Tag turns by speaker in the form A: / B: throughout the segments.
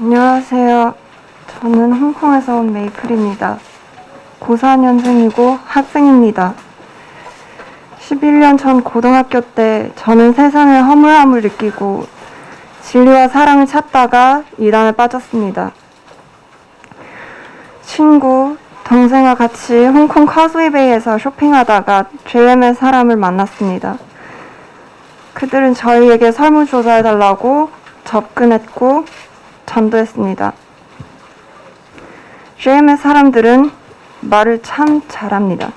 A: 안녕하세요. 저는 홍콩에서 온 메이플입니다. 고4년생이고 학생입니다. 11년 전 고등학교 때 저는 세상의 허물함을 느끼고 진리와 사랑을 찾다가 이단에 빠졌습니다. 친구, 동생과 같이 홍콩 커즈웨이베이에서 쇼핑하다가 JM의 사람을 만났습니다. 그들은 저희에게 설문조사해달라고 접근했고 전도했습니다. JM의 사람들은 말을 참 잘합니다.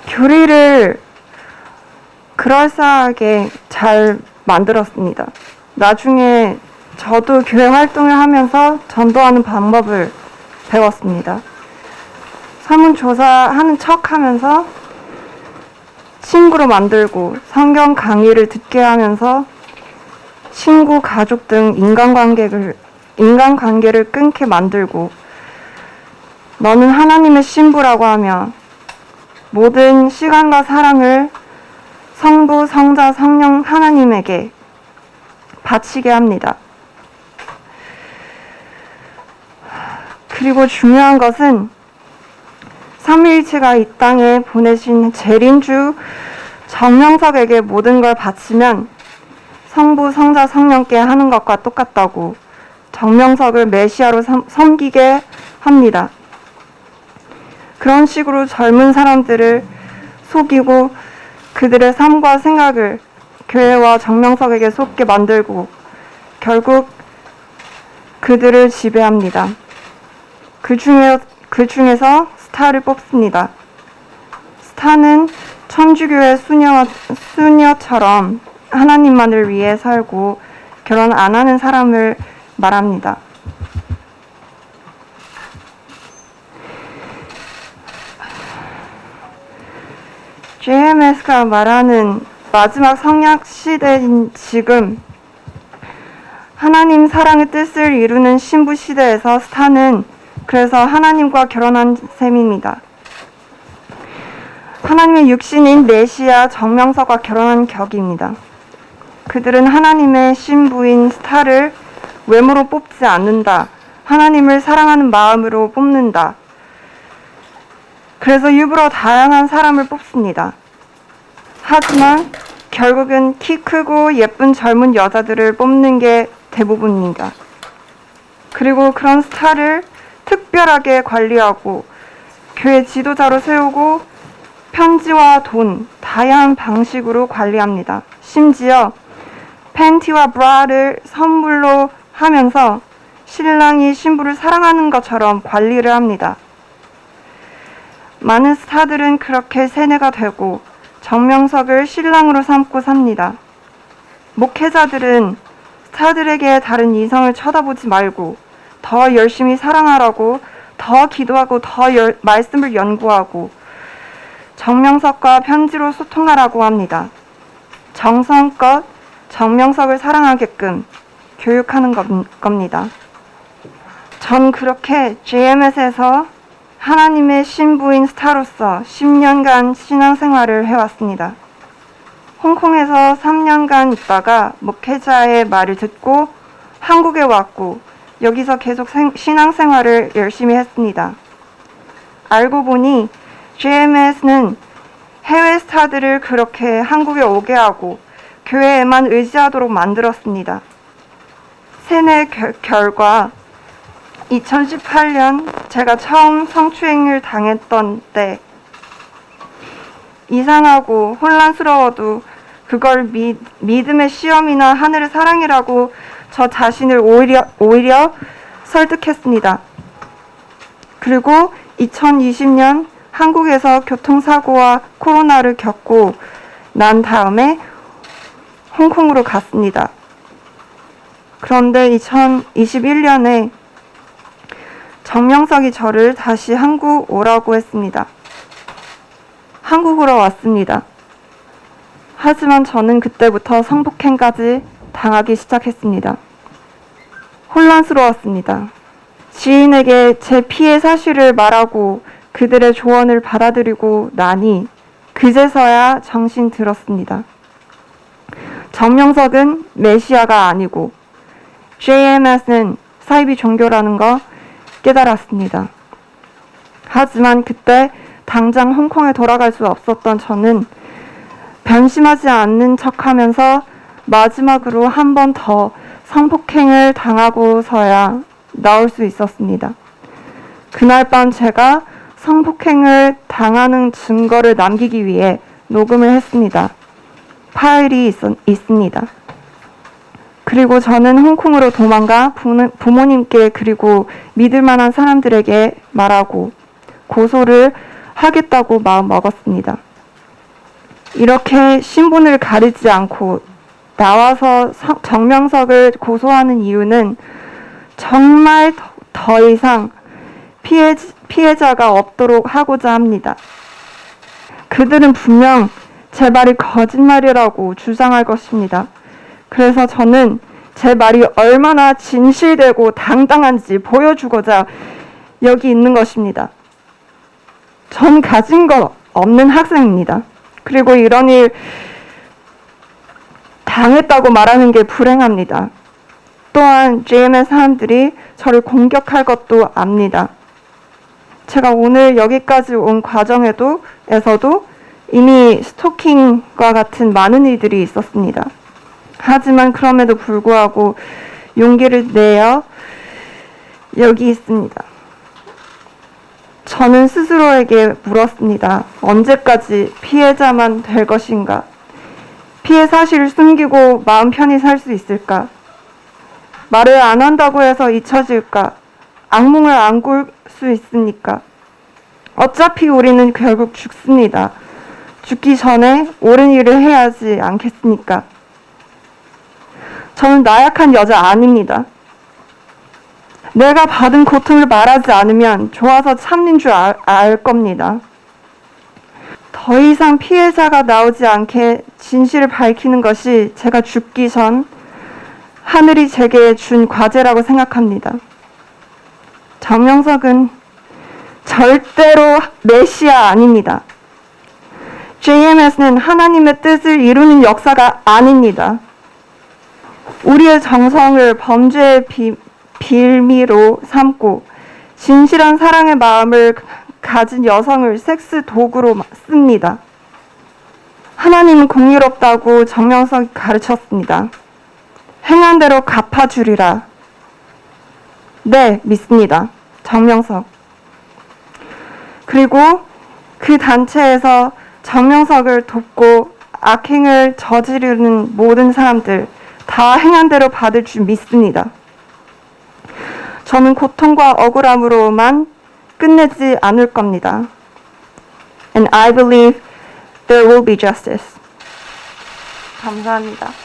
A: 교리를 그럴싸하게 잘 만들었습니다. 나중에 저도 교회 활동을 하면서 전도하는 방법을 배웠습니다. 설문조사하는 척 하면서 친구로 만들고 성경 강의를 듣게 하면서 친구, 가족 등 인간관계를 끊게 만들고 너는 하나님의 신부라고 하며 모든 시간과 사랑을 성부, 성자, 성령 하나님에게 바치게 합니다. 그리고 중요한 것은 삼위일체가 이 땅에 보내신 재림주 정명석에게 모든 걸 바치면 성부, 성자, 성령께 하는 것과 똑같다고 정명석을 메시아로 섬기게 합니다. 그런 식으로 젊은 사람들을 속이고 그들의 삶과 생각을 교회와 정명석에게 속게 만들고 결국 그들을 지배합니다. 그 중에서 스타를 뽑습니다. 스타는 천주교의 수녀처럼 하나님만을 위해 살고 결혼 안 하는 사람을 말합니다. JMS가 말하는 마지막 성약 시대인 지금 하나님 사랑의 뜻을 이루는 신부 시대에서 스타는 그래서 하나님과 결혼한 셈입니다. 하나님의 육신인 메시아 정명석과 결혼한 격입니다. 그들은 하나님의 신부인 스타를 외모로 뽑지 않는다. 하나님을 사랑하는 마음으로 뽑는다. 그래서 일부러 다양한 사람을 뽑습니다. 하지만 결국은 키 크고 예쁜 젊은 여자들을 뽑는 게 대부분입니다. 그리고 그런 스타를 특별하게 관리하고 교회 지도자로 세우고 편지와 돈, 다양한 방식으로 관리합니다. 심지어 팬티와 브라를 선물로 하면서 신랑이 신부를 사랑하는 것처럼 관리를 합니다. 많은 스타들은 그렇게 세뇌가 되고 정명석을 신랑으로 삼고 삽니다. 목회자들은 스타들에게 다른 이성을 쳐다보지 말고 더 열심히 사랑하라고 더 기도하고 더 말씀을 연구하고 정명석과 편지로 소통하라고 합니다. 정성껏 정명석을 사랑하게끔 교육하는 겁니다. 전 그렇게 JMS에서 하나님의 신부인 스타로서 10년간 신앙생활을 해왔습니다. 홍콩에서 3년간 있다가 목회자의 말을 듣고 한국에 왔고 여기서 계속 신앙생활을 열심히 했습니다. 알고 보니 JMS는 해외 스타들을 그렇게 한국에 오게 하고 교회에만 의지하도록 만들었습니다. 세뇌 결과 2018년 제가 처음 성추행을 당했던 때 이상하고 혼란스러워도 그걸 믿음의 시험이나 하늘의 사랑이라고 저 자신을 오히려 설득했습니다. 그리고 2020년 한국에서 교통사고와 코로나를 겪고 난 다음에 홍콩으로 갔습니다. 그런데 2021년에 정명석이 저를 다시 한국 오라고 했습니다. 한국으로 왔습니다. 하지만 저는 그때부터 성폭행까지 당하기 시작했습니다. 혼란스러웠습니다. 지인에게 제 피해 사실을 말하고 그들의 조언을 받아들이고 나니 그제서야 정신 들었습니다. 정명석은 메시아가 아니고 JMS는 사이비 종교라는 거 깨달았습니다. 하지만 그때 당장 홍콩에 돌아갈 수 없었던 저는 변심하지 않는 척하면서 마지막으로 한 번 더 성폭행을 당하고서야 나올 수 있었습니다. 그날 밤 제가 성폭행을 당하는 증거를 남기기 위해 녹음을 했습니다. 파일이 있습니다. 그리고 저는 홍콩으로 도망가 부모님께 그리고 믿을 만한 사람들에게 말하고 고소를 하겠다고 마음 먹었습니다. 이렇게 신분을 가리지 않고 나와서 정명석을 고소하는 이유는 정말 더 이상 피해자가 없도록 하고자 합니다. 그들은 분명 제 말이 거짓말이라고 주장할 것입니다. 그래서 저는 제 말이 얼마나 진실되고 당당한지 보여주고자 여기 있는 것입니다. 전 가진 것 없는 학생입니다. 그리고 이런 일 당했다고 말하는 게 불행합니다. 또한 JMS 사람들이 저를 공격할 것도 압니다. 제가 오늘 여기까지 온 과정에서도 이미 스토킹과 같은 많은 일들이 있었습니다. 하지만 그럼에도 불구하고 용기를 내어 여기 있습니다. 저는 스스로에게 물었습니다. 언제까지 피해자만 될 것인가? 피해 사실을 숨기고 마음 편히 살 수 있을까? 말을 안 한다고 해서 잊혀질까? 악몽을 안 꿀 수 있습니까? 어차피 우리는 결국 죽습니다. 죽기 전에 옳은 일을 해야 하지 않겠습니까? 저는 나약한 여자 아닙니다. 내가 받은 고통을 말하지 않으면 좋아서 참는 줄 알 겁니다. 더 이상 피해자가 나오지 않게 진실을 밝히는 것이 제가 죽기 전 하늘이 제게 준 과제라고 생각합니다. 정명석은 절대로 메시아 아닙니다. JMS는 하나님의 뜻을 이루는 역사가 아닙니다. 우리의 정성을 범죄의 빌미로 삼고 진실한 사랑의 마음을 가진 여성을 섹스 도구로 씁니다. 하나님은 공의롭다고 정명석이 가르쳤습니다. 행한 대로 갚아주리라. 네, 믿습니다. 정명석. 그리고 그 단체에서 정명석을 돕고 악행을 저지르는 모든 사람들 다 행한 대로 받을 줄 믿습니다. 저는 고통과 억울함으로만 끝내지 않을 겁니다. And I believe there will be justice. 감사합니다.